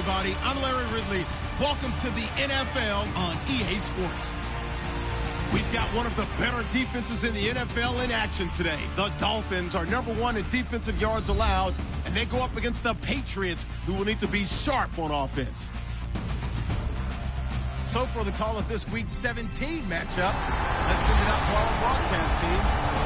everybody. I'm Larry Ridley. Welcome to the NFL on EA Sports. We've got one of the better defenses in the NFL in action today. The Dolphins are #1 in defensive yards allowed, and they go up against the Patriots, who will need to be sharp on offense. So for the call of this Week 17 matchup, let's send it out to our broadcast team,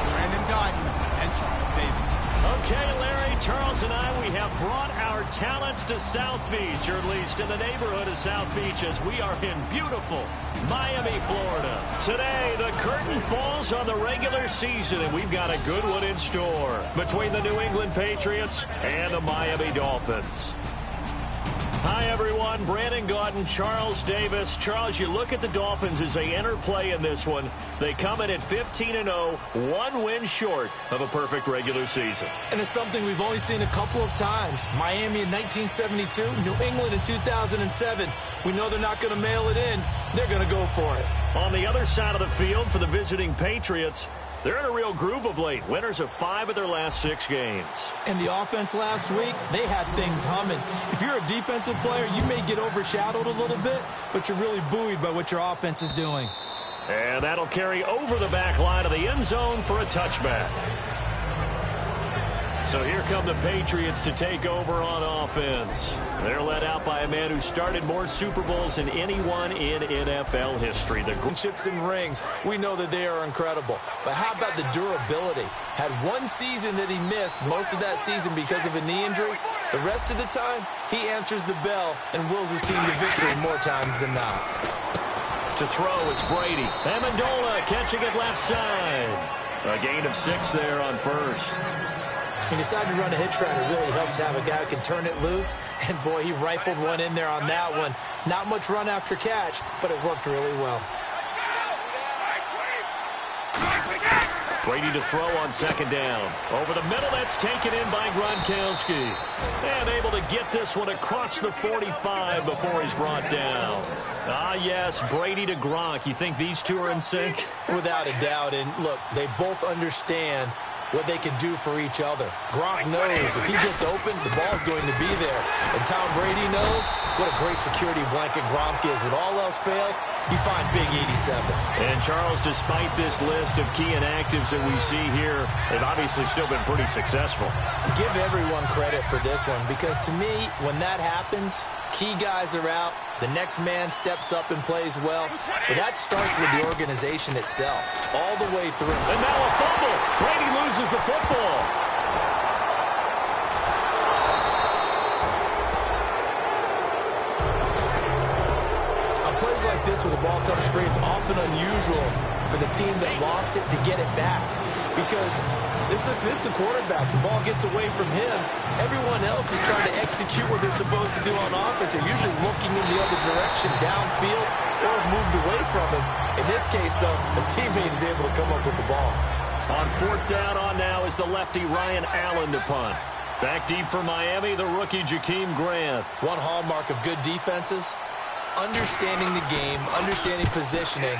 Brandon Guyton and Charles Davis. Okay, Larry, Charles and I, we have brought our talents to South Beach, or at least in the neighborhood of South Beach, as we are in beautiful Miami, Florida. Today, the curtain falls on the regular season, and we've got a good one in store between the New England Patriots and the Miami Dolphins. Hi, everyone. Brandon Guyton, Charles Davis. Charles, you look at the Dolphins as they enter play in this one. They come in at 15-0, one win short of a perfect regular season. And it's something we've only seen a couple of times. Miami in 1972, New England in 2007. We know they're not going to mail it in. They're going to go for it. On the other side of the field for the visiting Patriots, they're in a real groove of late. Winners of 5 of their last 6 games. And the offense last week, they had things humming. If you're a defensive player, you may get overshadowed a little bit, but you're really buoyed by what your offense is doing. And that'll carry over the back line of the end zone for a touchback. So here come the Patriots to take over on offense. They're led out by a man who started more Super Bowls than anyone in NFL history. The chips and rings, we know that they are incredible. But how about the durability? Had one season that he missed, most of that season because of a knee injury. The rest of the time, he answers the bell and wills his team to victory more times than not. To throw, it's Brady. Amendola catching it left side. A gain of 6 there on first. He decided to run a hitch route. It really helps to have a guy who can turn it loose. And, boy, he rifled one in there on that one. Not much run after catch, but it worked really well. Brady to throw on 2nd down. Over the middle, that's taken in by Gronkowski. And able to get this one across the 45 before he's brought down. Ah, yes, Brady to Gronk. You think these two are in sync? Without a doubt. And, look, they both understand what they can do for each other. Gronk knows if he gets open, the ball's going to be there. And Tom Brady knows what a great security blanket Gronk is. When all else fails, you find Big 87. And Charles, despite this list of key inactives that we see here, they've obviously still been pretty successful. Give everyone credit for this one, because to me, when that happens, key guys are out, the next man steps up and plays well. But that starts with the organization itself, all the way through. And now a fumble. Brady loses the football. On plays like this, when the ball comes free, it's often unusual for the team that lost it to get it back. Because this is the quarterback. The ball gets away from him. Everyone else is trying to execute what they're supposed to do on offense. They're usually looking in the other direction, downfield, or moved away from him. In this case, though, a teammate is able to come up with the ball. On 4th down on now is the lefty Ryan Allen to punt. Back deep for Miami, the rookie Jakeem Grant. One hallmark of good defenses is understanding the game, understanding positioning,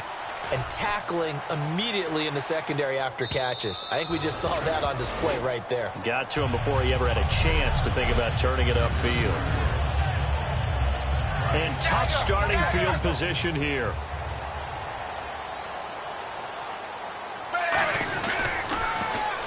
and tackling immediately in the secondary after catches. I think we just saw that on display right there. Got to him before he ever had a chance to think about turning it upfield. And tough starting field position here.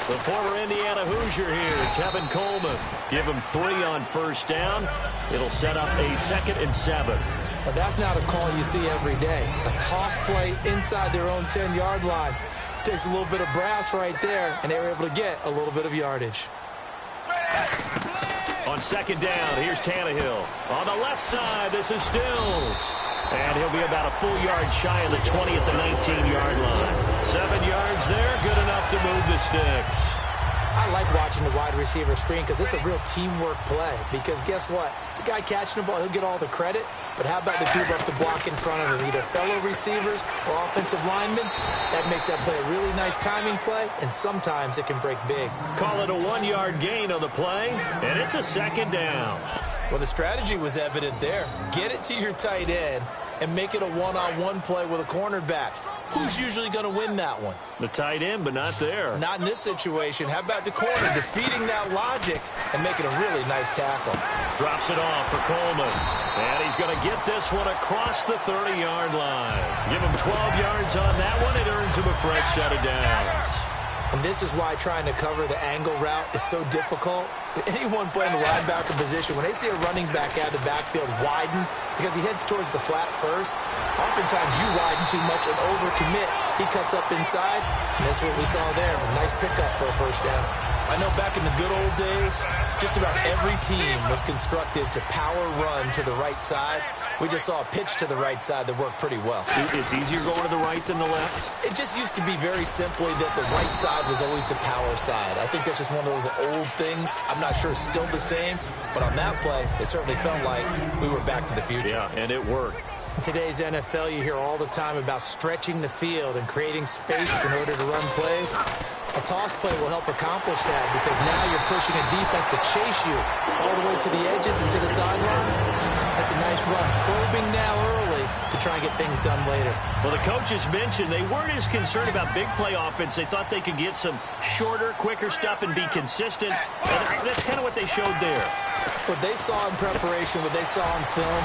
The former Indiana Hoosier here, Tevin Coleman. Give him 3 on 1st down. It'll set up a 2nd and 7. But that's not a call you see every day. A toss play inside their own 10-yard line. Takes a little bit of brass right there, and they were able to get a little bit of yardage. On 2nd down, here's Tannehill. On the left side, this is Stills. And he'll be about a full yard shy of the 20 at the 19-yard line. 7 yards there, good enough to move the sticks. I like watching the wide receiver screen because it's a real teamwork play. Because guess what? The guy catching the ball, he'll get all the credit. But how about the group up to block in front of him? Either fellow receivers or offensive linemen. That makes that play a really nice timing play, and sometimes it can break big. Call it a 1-yard gain on the play, and it's a 2nd down. Well, the strategy was evident there. Get it to your tight end, and make it a one-on-one play with a cornerback. Who's usually going to win that one? The tight end, but not there. Not in this situation. How about the corner defeating that logic and making a really nice tackle? Drops it off for Coleman. And he's going to get this one across the 30-yard line. Give him 12 yards on that one. It earns him a fresh set of downs. And this is why trying to cover the angle route is so difficult. Anyone playing the linebacker position, when they see a running back out of the backfield widen because he heads towards the flat first, oftentimes you widen too much and overcommit. He cuts up inside, and that's what we saw there. A nice pickup for a first down. I know back in the good old days, just about every team was constructed to power run to the right side. We just saw a pitch to the right side that worked pretty well. It's easier going to the right than the left? It just used to be very simply that the right side was always the power side. I think that's just one of those old things. I'm not sure it's still the same, but on that play, it certainly felt like we were back to the future. Yeah, and it worked. In today's NFL, you hear all the time about stretching the field and creating space in order to run plays. A toss play will help accomplish that because now you're pushing a defense to chase you all the way to the edges and to the sideline. That's a nice run. Probing now early to try and get things done later. Well, the coaches mentioned they weren't as concerned about big play offense. They thought they could get some shorter, quicker stuff and be consistent. And that's kind of what they showed there. What they saw in preparation, what they saw in film,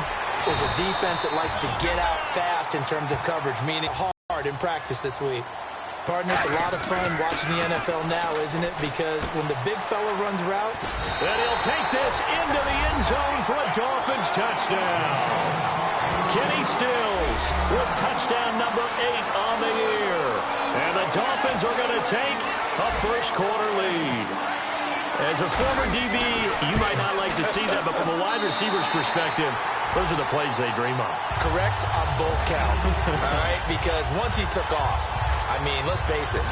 is a defense that likes to get out fast in terms of coverage, meaning hard in practice this week. Partner, it's a lot of fun watching the NFL now, isn't it? Because when the big fella runs routes... And he'll take this into the end zone for a Dolphins touchdown. Kenny Stills with touchdown number 8 on the year. And the Dolphins are going to take a first-quarter lead. As a former DB, you might not like to see that, but from a wide receiver's perspective, those are the plays they dream of. Correct on both counts, all right? Because once he took off, I mean, let's face it,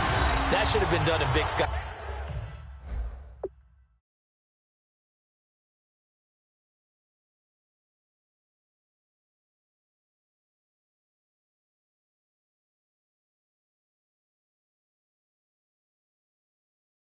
that should have been done in Big Sky.